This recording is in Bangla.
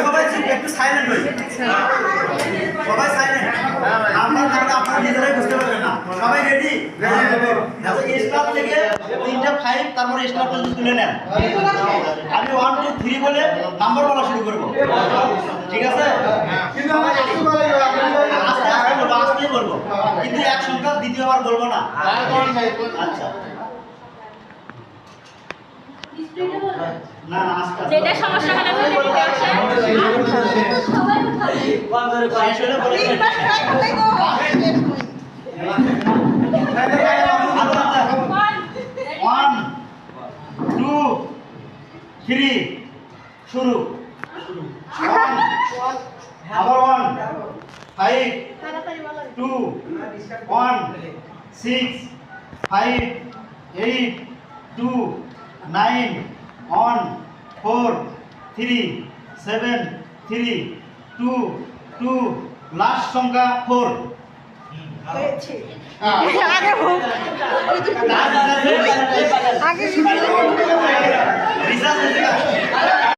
সবাই একটু সাইলেন্ট হই, সবাই সাইলেন্ট। আপনার নামটা আপনারা নিজেরাই বুঝতে পারবেন না। সবাই রেডি? স্টার থেকে 3টা 5 তারপরে স্টার পর্যন্ত তুলে নেন। আমি 1 2 3 বলে নাম্বার বলা শুরু করব, ঠিক আছে? আস্তে আস্তে বলবো, আস্তেই বলবো, কিন্তু এক সংখ্যা দ্বিতীয়বার বলবো না। আচ্ছা না না, আস্তে যেটা সমস্যা হয় না বলে দিতে আছে সবাই উঠাবে শেষ হলে বলে ওয়ান টু থ্রি শুরু। আবার 1 5 2 1 6 5 8 2 9 1 4 3 7 3 2 2 লাস্ট সংখ্যা 4। আগে